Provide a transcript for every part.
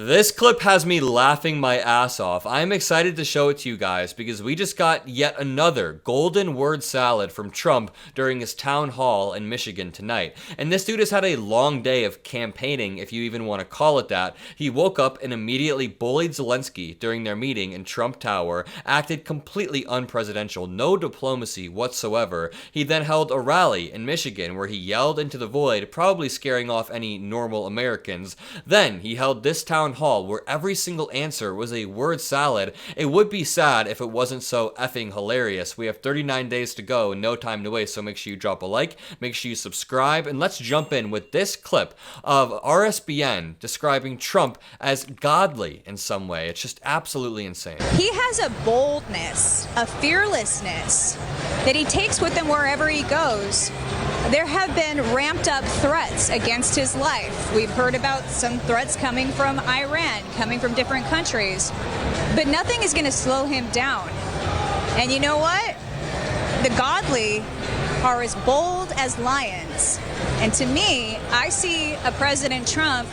This clip has me laughing my ass off. I'm excited to show it to you guys because we just got yet another golden word salad from Trump during his town hall in Michigan tonight. And this dude has had a long day of campaigning, if you even want to call it that. He woke up and immediately bullied Zelensky during their meeting in Trump Tower, acted completely unpresidential, no diplomacy whatsoever. He then held a rally in Michigan where he yelled into the void, probably scaring off any normal Americans. Then he held this town hall where every single answer was a word salad. It would be sad if it wasn't so effing hilarious. We have 39 days to go and no time to waste, so make sure you drop a like, make sure you subscribe, and let's jump in with this clip of RSBN describing Trump as godly in some way. It's just absolutely insane. He has a boldness, a fearlessness that he takes with him wherever he goes. There have been ramped up threats against his life. We've heard about some threats coming from Iran, coming from different countries, but nothing is going to slow him down. And you know what? The godly are as bold as lions. And to me, I see a President Trump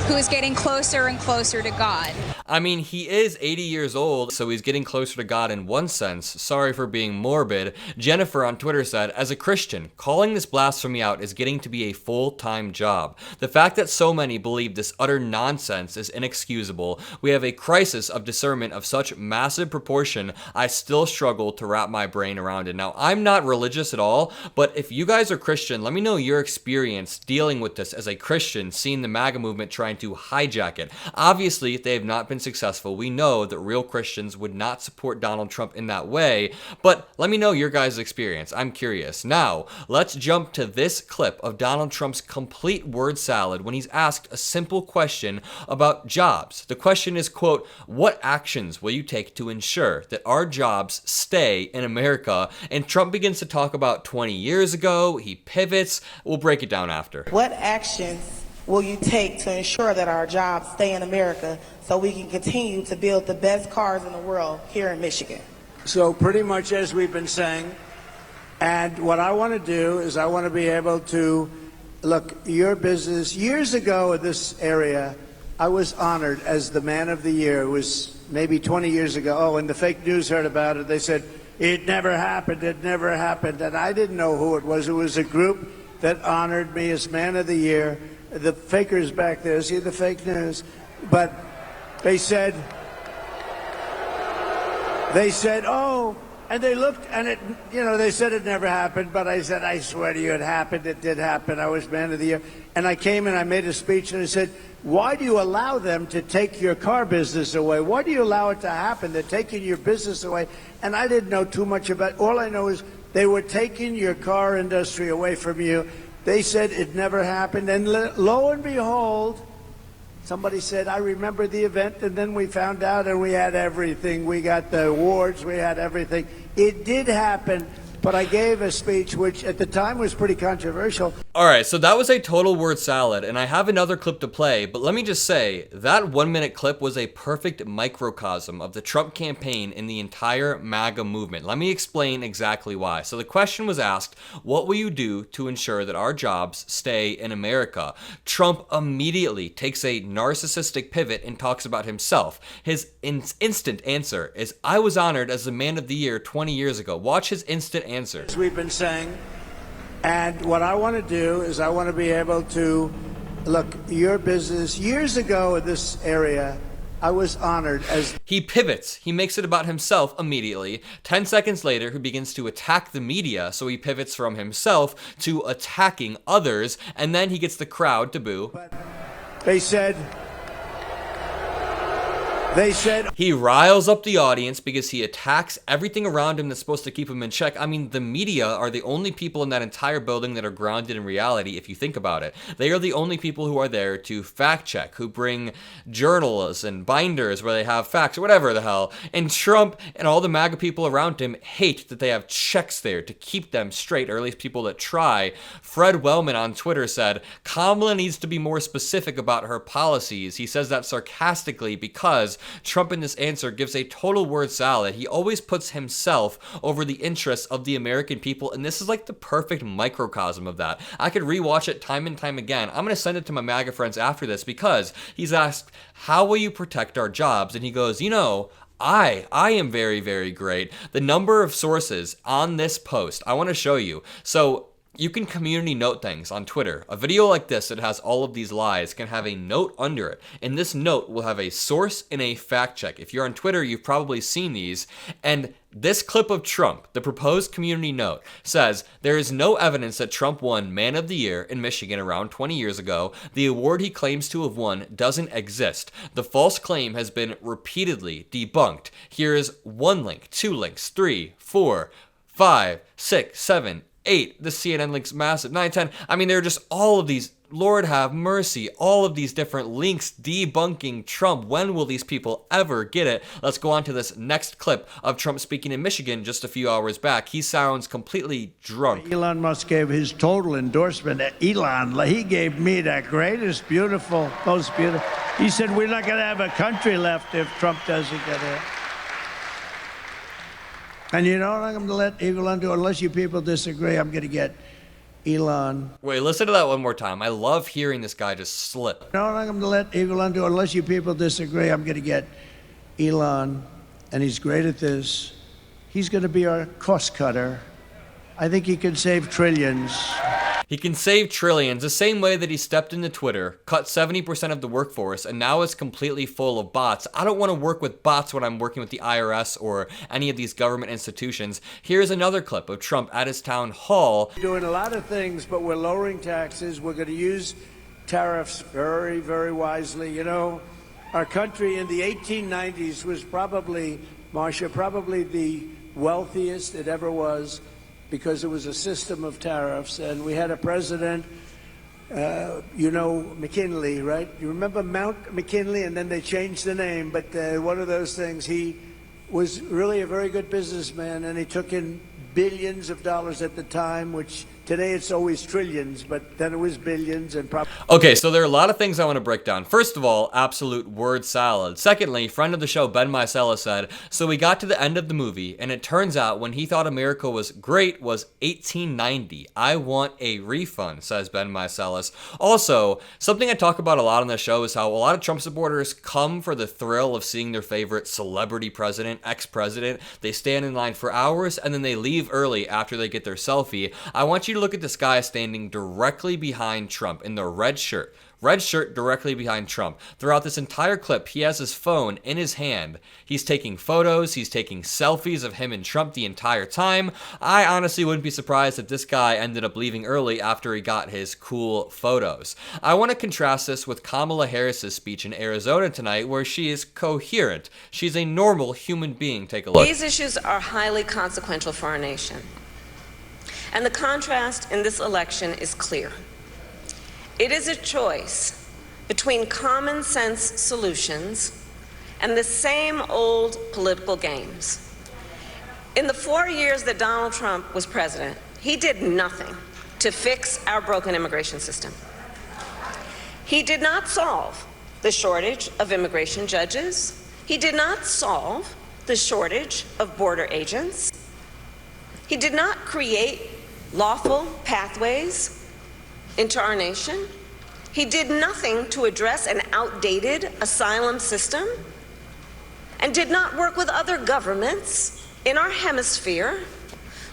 who is getting closer and closer to God. I mean, he is 80 years old, so he's getting closer to God in one sense. Sorry for being morbid. Jennifer on Twitter said, as a Christian, calling this blasphemy out is getting to be a full-time job. The fact that so many believe this utter nonsense is inexcusable. We have a crisis of discernment of such massive proportion, I still struggle to wrap my brain around it. Now, I'm not religious at all, but if you guys are Christian, let me know your experience dealing with this as a Christian, seeing the MAGA movement trying to hijack it. Obviously, they have not been successful. We know that real Christians would not support Donald Trump in that way, but let me know your guys' experience. I'm curious. Now, let's jump to this clip of Donald Trump's complete word salad when he's asked a simple question about jobs. The question is, quote, what actions will you take to ensure that our jobs stay in America? And Trump begins to talk about 20 years ago. He pivots. We'll break it down after. What actions will you take to ensure that our jobs stay in America so we can continue to build the best cars in the world here in Michigan? So pretty much as we've been saying, and what I want to do is I want to be able to look your business. Years ago in this area, I was honored as the man of the year. It was maybe 20 years ago. Oh, and the fake news heard about it. They said, it never happened, it never happened. And I didn't know who it was. It was a group that honored me as man of the year. The fakers back there, see the fake news? But they said, oh, and they looked, and it, you know, they said it never happened, but I said, I swear to you, it happened, it did happen, I was man of the year. And I came and I made a speech and I said, why do you allow them to take your car business away? Why do you allow it to happen? They're taking your business away. And I didn't know too much about it. All I know is they were taking your car industry away from you. They said it never happened, and lo and behold, somebody said, I remember the event, and then we found out and we had everything. We got the awards, we had everything. It did happen, but I gave a speech which at the time was pretty controversial. All right, so that was a total word salad, and I have another clip to play, but let me just say, that 1-minute clip was a perfect microcosm of the Trump campaign in the entire MAGA movement. Let me explain exactly why. So the question was asked, what will you do to ensure that our jobs stay in America? Trump immediately takes a narcissistic pivot and talks about himself. His instant answer is, I was honored as the man of the year 20 years ago. Watch his instant answer. As we've been saying, and what I want to do is I want to be able to look your business. Years ago in this area, I was honored as... He pivots. He makes it about himself immediately. 10 seconds later, he begins to attack the media, so he pivots from himself to attacking others, and then he gets the crowd to boo. But they said... He riles up the audience because he attacks everything around him that's supposed to keep him in check. I mean, the media are the only people in that entire building that are grounded in reality, if you think about it. They are the only people who are there to fact check, who bring journals and binders where they have facts or whatever the hell. And Trump and all the MAGA people around him hate that they have checks there to keep them straight, or at least people that try. Fred Wellman on Twitter said, Kamala needs to be more specific about her policies. He says that sarcastically because Trump in this answer gives a total word salad. He always puts himself over the interests of the American people, and this is like the perfect microcosm of that. I could rewatch it time and time again. I'm going to send it to my MAGA friends after this because he's asked, how will you protect our jobs? And he goes, I am very, very great. The number of sources on this post, I want to show you. So you can community note things on Twitter. A video like this that has all of these lies can have a note under it. And this note will have a source and a fact check. If you're on Twitter, you've probably seen these. And this clip of Trump, the proposed community note, says there is no evidence that Trump won Man of the Year in Michigan around 20 years ago. The award he claims to have won doesn't exist. The false claim has been repeatedly debunked. Here is 1 link, 2 links, 3, 4, 5, 6, 7, 8. The CNN link's massive. 9, 10. I mean, there are just all of these. Lord have mercy, all of these different links debunking Trump. When will these people ever get it? Let's go on to this next clip of Trump speaking in Michigan just a few hours back. He sounds completely drunk. Elon Musk gave his total endorsement. Elon, he gave me the greatest, beautiful, most beautiful. He said, we're not going to have a country left if Trump doesn't get it. And you know what I'm going to let Elon do? Unless you people disagree, I'm going to get Elon. Wait, listen to that one more time. I love hearing this guy just slip. You know what I'm going to let Elon do? Unless you people disagree, I'm going to get Elon. And he's great at this. He's going to be our cost cutter. I think he can save trillions. He can save trillions the same way that he stepped into Twitter, cut 70% of the workforce, and now is completely full of bots. I don't want to work with bots when I'm working with the IRS or any of these government institutions. Here's another clip of Trump at his town hall. We're doing a lot of things, but we're lowering taxes. We're going to use tariffs very, very wisely. You know, our country in the 1890s was probably, Marcia, probably the wealthiest it ever was, because it was a system of tariffs, and we had a president, McKinley, right? You remember Mount McKinley, and then they changed the name, but one of those things, he was really a very good businessman, and he took in billions of dollars at the time, which today it's always trillions, but then it was billions and probably. Okay, so there are a lot of things I want to break down. First of all, absolute word salad. Secondly, friend of the show, Ben Micella said, so we got to the end of the movie, and it turns out when he thought America was great was 1890. I want a refund, says Ben Micella. Also, something I talk about a lot on the show is how a lot of Trump supporters come for the thrill of seeing their favorite celebrity president, ex-president. They stand in line for hours, and then they leave early after they get their selfie. I want you to look at this guy standing directly behind Trump in the red shirt. Red shirt directly behind Trump. Throughout this entire clip, he has his phone in his hand. He's taking photos, he's taking selfies of him and Trump the entire time. I honestly wouldn't be surprised if this guy ended up leaving early after he got his cool photos. I want to contrast this with Kamala Harris's speech in Arizona tonight, where she is coherent. She's a normal human being. Take a look. These issues are highly consequential for our nation. And the contrast in this election is clear. It is a choice between common sense solutions and the same old political games. In the 4 years that Donald Trump was president, he did nothing to fix our broken immigration system. He did not solve the shortage of immigration judges. He did not solve the shortage of border agents. He did not create lawful pathways into our nation. He did nothing to address an outdated asylum system and did not work with other governments in our hemisphere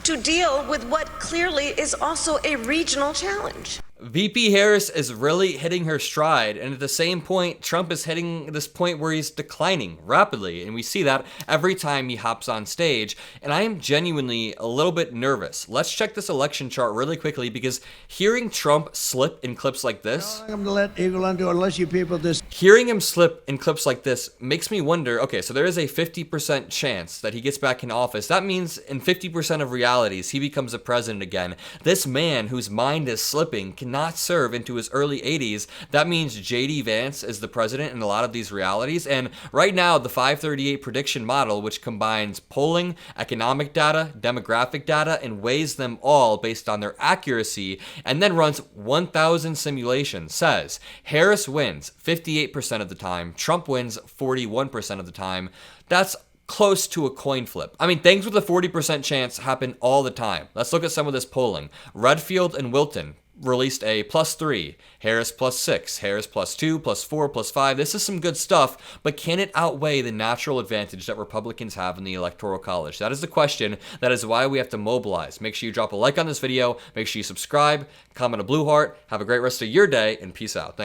to deal with what clearly is also a regional challenge. VP Harris is really hitting her stride, and at the same point, Trump is hitting this point where he's declining rapidly, and we see that every time he hops on stage, and I am genuinely a little bit nervous. Let's check this election chart really quickly, because hearing Trump slip in clips like this, I'm going to let Elon do unless you people hearing him slip in clips like this makes me wonder, okay, so there is a 50% chance that he gets back in office. That means in 50% of realities, he becomes a president again. This man whose mind is slipping can not serve into his early 80s. That means JD Vance is the president in a lot of these realities. And right now, the 538 prediction model, which combines polling, economic data, demographic data, and weighs them all based on their accuracy, and then runs 1,000 simulations, says Harris wins 58% of the time, Trump wins 41% of the time. That's close to a coin flip. I mean, things with a 40% chance happen all the time. Let's look at some of this polling. Redfield and Wilton released a +3, Harris +6, Harris +2, +4, +5. This is some good stuff, but can it outweigh the natural advantage that Republicans have in the Electoral College? That is the question. That is why we have to mobilize. Make sure you drop a like on this video. Make sure you subscribe, comment a blue heart. Have a great rest of your day, and peace out. Thanks.